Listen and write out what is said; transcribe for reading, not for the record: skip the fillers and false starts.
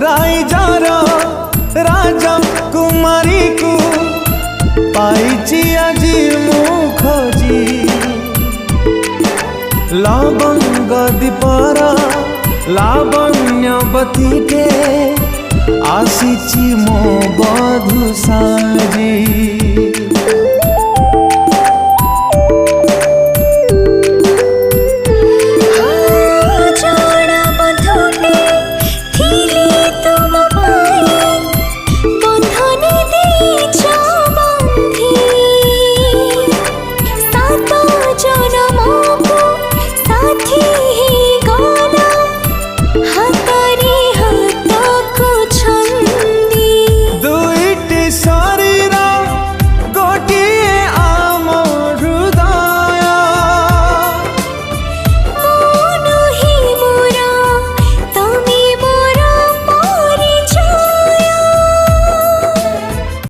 राइजार राजा कुमारी को पाइची आजी मु खोजी लवंग दीपर लावण्यवती के आसीची मो बधु